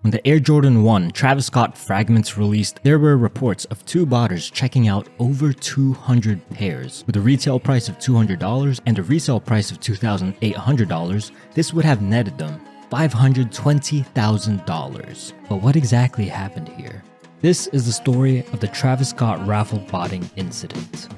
When the Air Jordan 1 Travis Scott Fragments released, there were reports of two botters checking out over 200 pairs. With a retail price of $200 and a resale price of $2,800, this would have netted them $520,000. But what exactly happened here? This is the story of the Travis Scott raffle botting incident.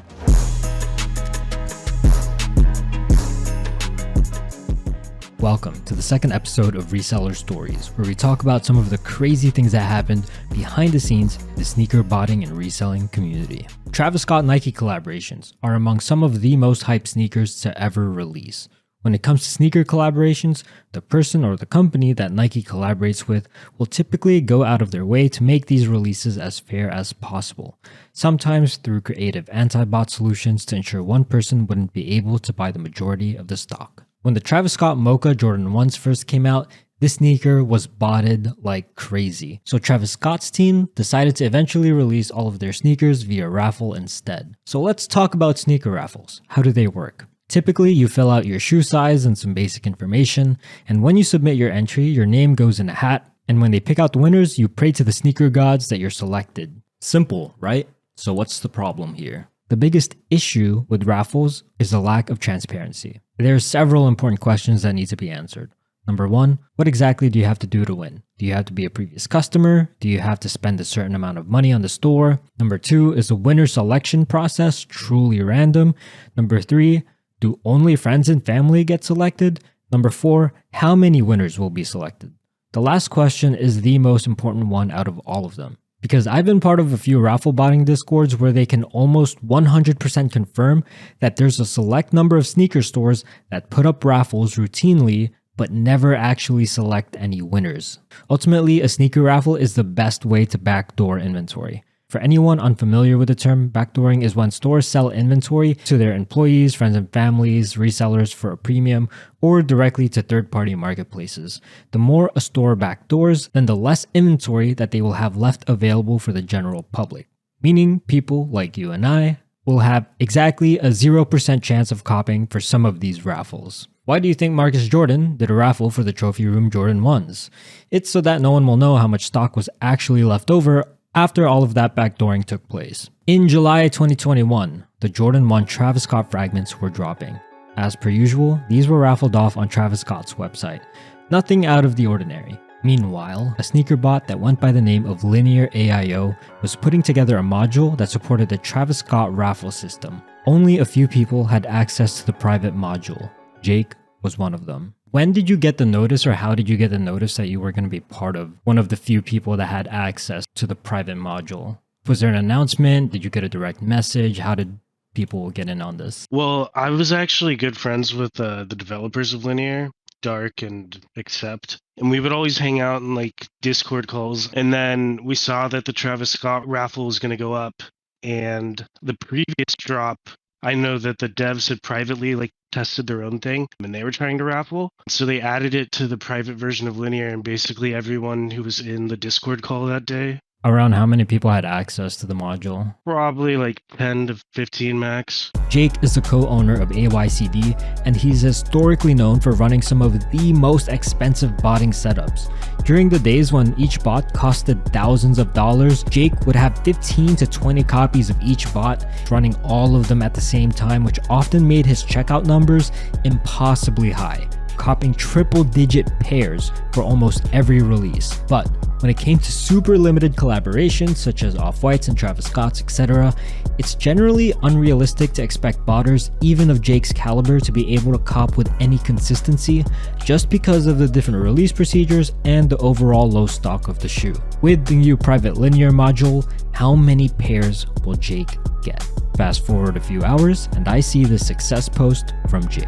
Welcome to the second episode of Reseller Stories, where we talk about some of the crazy things that happened behind the scenes in the sneaker botting and reselling community. Travis Scott Nike collaborations are among some of the most hyped sneakers to ever release. When it comes to sneaker collaborations, the person or the company that Nike collaborates with will typically go out of their way to make these releases as fair as possible, sometimes through creative anti-bot solutions to ensure one person wouldn't be able to buy the majority of the stock. When the Travis Scott Mocha Jordan 1s first came out, this sneaker was botted like crazy. So Travis Scott's team decided to eventually release all of their sneakers via Raffle instead. So let's talk about sneaker raffles. How do they work? Typically, you fill out your shoe size and some basic information, and when you submit your entry, your name goes in a hat, and when they pick out the winners, you pray to the sneaker gods that you're selected. Simple, right? So what's the problem here? The biggest issue with raffles is the lack of transparency. There are several important questions that need to be answered. Number one, what exactly do you have to do to win? Do you have to be a previous customer? Do you have to spend a certain amount of money on the store? Number two, is the winner selection process truly random? Number three, do only friends and family get selected? Number four, how many winners will be selected? The last question is the most important one out of all of them. Because I've been part of a few raffle botting discords where they can almost 100% confirm that there's a select number of sneaker stores that put up raffles routinely but never actually select any winners. Ultimately, a sneaker raffle is the best way to backdoor inventory. For anyone unfamiliar with the term, backdooring is when stores sell inventory to their employees, friends and families, resellers for a premium, or directly to third-party marketplaces. The more a store backdoors, then the less inventory that they will have left available for the general public. Meaning people like you and I will have exactly a 0% chance of copying for some of these raffles. Why do you think Marcus Jordan did a raffle for the Trophy Room Jordan 1s? It's so that no one will know how much stock was actually left over after all of that backdooring took place. In July 2021, the Jordan 1 Travis Scott Fragments were dropping. As per usual, these were raffled off on Travis Scott's website. Nothing out of the ordinary. Meanwhile, a sneaker bot that went by the name of Linear AIO was putting together a module that supported the Travis Scott Raffle system. Only a few people had access to the private module. Jake was one of them. When did you get the notice, or how did you get the notice that you were going to be part of one of the few people that had access to the private module? Was there an announcement? Did you get a direct message? How did people get in on this? Well, I was actually good friends with the developers of Linear, Dark and Accept, and we would always hang out in like Discord calls. And then we saw that the Travis Scott raffle was going to go up, and the previous drop, I know that the devs had privately tested their own thing and they were trying to raffle. So they added it to the private version of Linear, and basically everyone who was in the Discord call that day. Around how many people had access to the module? Probably 10 to 15 max. Jake is the co-owner of AYCD, and he's historically known for running some of the most expensive botting setups. During the days when each bot costed thousands of dollars, Jake would have 15 to 20 copies of each bot, running all of them at the same time, which often made his checkout numbers impossibly high, copying triple-digit pairs for almost every release. But when it came to super limited collaborations such as Off-Whites and Travis Scott's, etc., it's generally unrealistic to expect botters, even of Jake's caliber, to be able to cop with any consistency just because of the different release procedures and the overall low stock of the shoe. With the new private Linear module, how many pairs will Jake get? Fast forward a few hours and I see the success post from Jake.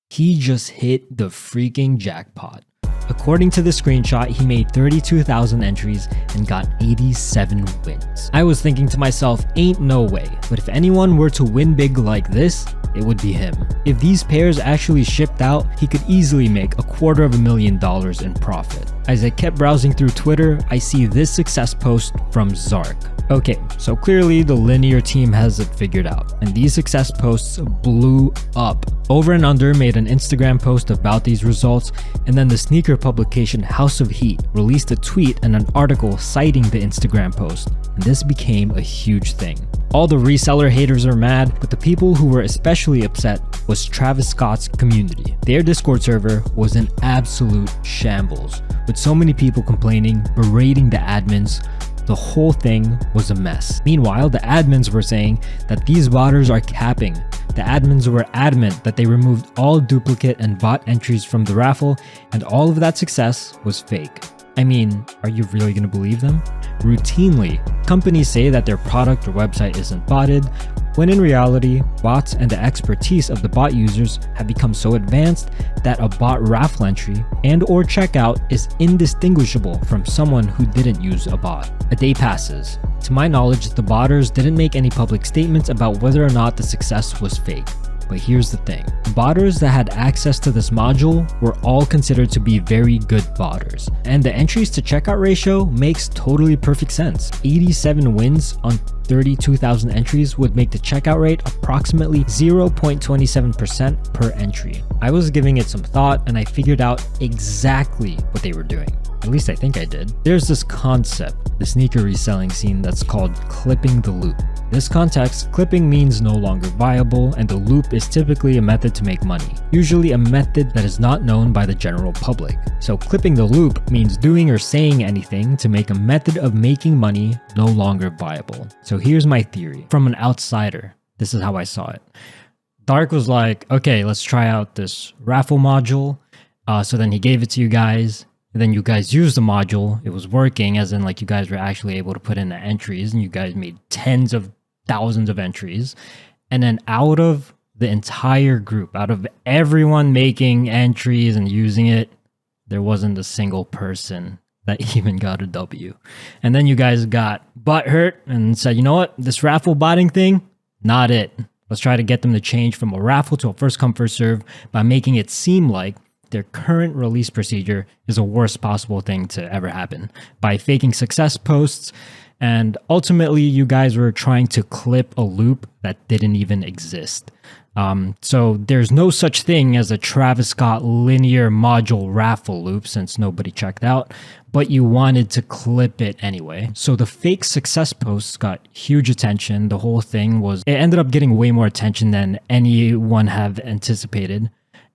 He just hit the freaking jackpot. According to the screenshot, he made 32,000 entries and got 87 wins. I was thinking to myself, ain't no way, but if anyone were to win big like this, it would be him. If these pairs actually shipped out, he could easily make $250,000 in profit. As I kept browsing through Twitter, I see this success post from Zark. Okay, so clearly the Linear team has it figured out, and these success posts blew up. Over and Under made an Instagram post about these results, and then the sneaker publication House of Heat released a tweet and an article citing the Instagram post, and this became a huge thing. All the reseller haters are mad, but the people who were especially upset was Travis Scott's community. Their Discord server was an absolute shambles, with so many people complaining, berating the admins. The whole thing was a mess. Meanwhile, the admins were saying that these botters are capping. The admins were adamant that they removed all duplicate and bot entries from the raffle, and all of that success was fake. I mean, are you really gonna believe them? Routinely, companies say that their product or website isn't botted, when in reality, bots and the expertise of the bot users have become so advanced that a bot raffle entry and or checkout is indistinguishable from someone who didn't use a bot. A day passes. To my knowledge, the botters didn't make any public statements about whether or not the success was fake. But here's the thing, botters that had access to this module were all considered to be very good botters, and the entries to checkout ratio makes totally perfect sense. 87 wins on 32,000 entries would make the checkout rate approximately 0.27% per entry. I was giving it some thought and I figured out exactly what they were doing. At least I think I did. There's this concept, the sneaker reselling scene, that's called clipping the loop. In this context, clipping means no longer viable, and the loop is typically a method to make money, usually a method that is not known by the general public. So clipping the loop means doing or saying anything to make a method of making money no longer viable. So here's my theory. From an outsider, this is how I saw it. Dark was like, okay, let's try out this raffle module. So then he gave it to you guys. And then you guys used the module. It was working, as in like you guys were actually able to put in the entries, and you guys made tens of thousands of entries. And then out of the entire group, out of everyone making entries and using it, there wasn't a single person that even got a W. And then you guys got butthurt and said, you know what, this raffle botting thing, not it. Let's try to get them to change from a raffle to a first come first serve by making it seem like their current release procedure is the worst possible thing to ever happen by faking success posts. And ultimately, you guys were trying to clip a loop that didn't even exist. So there's no such thing as a Travis Scott linear module raffle loop since nobody checked out, but you wanted to clip it anyway. So the fake success posts got huge attention. The whole thing it ended up getting way more attention than anyone had anticipated.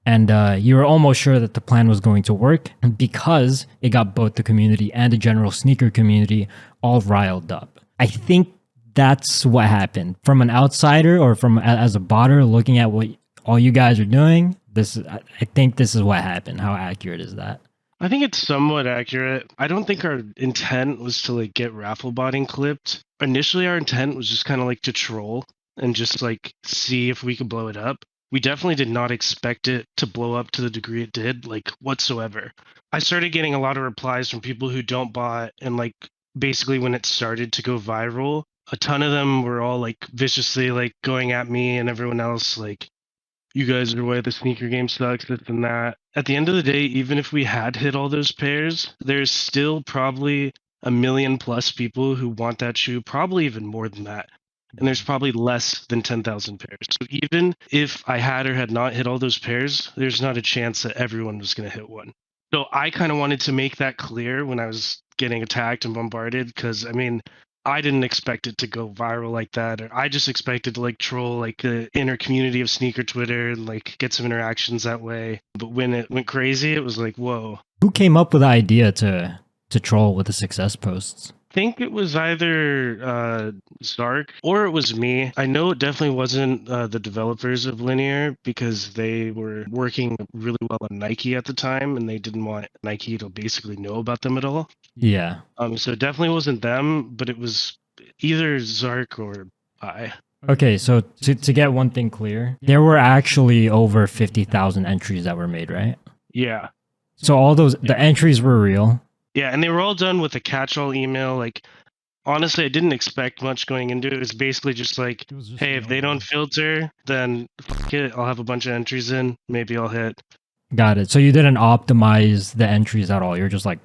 And you were almost sure that the plan was going to work because it got both the community and the general sneaker community all riled up. I think that's what happened. From an outsider or as a botter looking at what all you guys are doing, I think this is what happened. How accurate is that? I think it's somewhat accurate. I don't think our intent was to like get raffle botting clipped. Initially, our intent was just kind of like to troll and just like see if we could blow it up. We definitely did not expect it to blow up to the degree it did, like whatsoever. I started getting a lot of replies from people who don't bot, and like basically when it started to go viral, a ton of them were all like viciously like going at me and everyone else like, you guys are why the sneaker game sucks, this and that. At the end of the day, even if we had hit all those pairs, there's still probably 1 million plus people who want that shoe, probably even more than that. And there's probably less than 10,000 pairs. So even if I had or had not hit all those pairs, there's not a chance that everyone was going to hit one. So I kind of wanted to make that clear when I was getting attacked and bombarded, because I mean, I didn't expect it to go viral like that. Or I just expected to like troll like the inner community of sneaker Twitter and like get some interactions that way. But when it went crazy, it was like, whoa. Who came up with the idea to troll with the success posts? I think it was either Zark or it was me. I know it definitely wasn't the developers of Linear, because they were working really well on Nike at the time and they didn't want Nike to basically know about them at all. Yeah. So it definitely wasn't them, but it was either Zark or I. Okay, so to get one thing clear, there were actually over 50,000 entries that were made, right? Yeah. So all the entries were real. Yeah, and they were all done with a catch-all email. Like, honestly, I didn't expect much going into it. It was basically just like, hey, if they don't filter, then fuck it, I'll have a bunch of entries in. Maybe I'll hit. Got it. So you didn't optimize the entries at all. You're just like,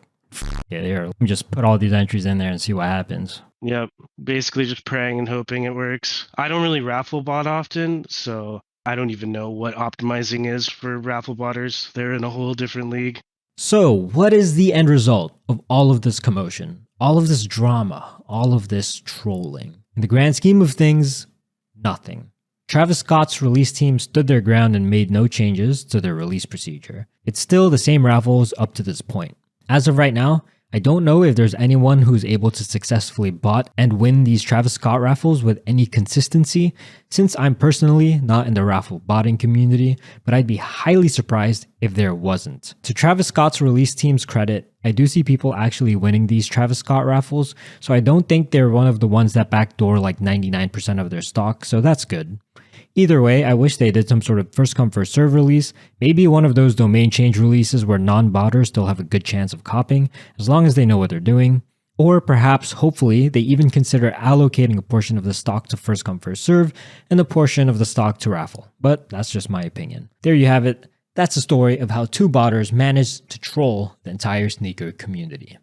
Yeah, here, let me just put all these entries in there and see what happens. Yep. Basically just praying and hoping it works. I don't really raffle bot often, so I don't even know what optimizing is for raffle botters. They're in a whole different league. So, what is the end result of all of this commotion, all of this drama, all of this trolling? In the grand scheme of things, nothing. Travis Scott's release team stood their ground and made no changes to their release procedure. It's still the same raffles up to this point. As of right now, I don't know if there's anyone who's able to successfully bot and win these Travis Scott raffles with any consistency, since I'm personally not in the raffle botting community, but I'd be highly surprised if there wasn't. To Travis Scott's release team's credit, I do see people actually winning these Travis Scott raffles, so I don't think they're one of the ones that backdoor like 99% of their stock, so that's good. Either way, I wish they did some sort of first come first serve release, maybe one of those domain change releases where non-botters still have a good chance of copying, as long as they know what they're doing. Or perhaps, hopefully, they even consider allocating a portion of the stock to first come first serve and a portion of the stock to raffle. But that's just my opinion. There you have it. That's the story of how two botters managed to troll the entire sneaker community.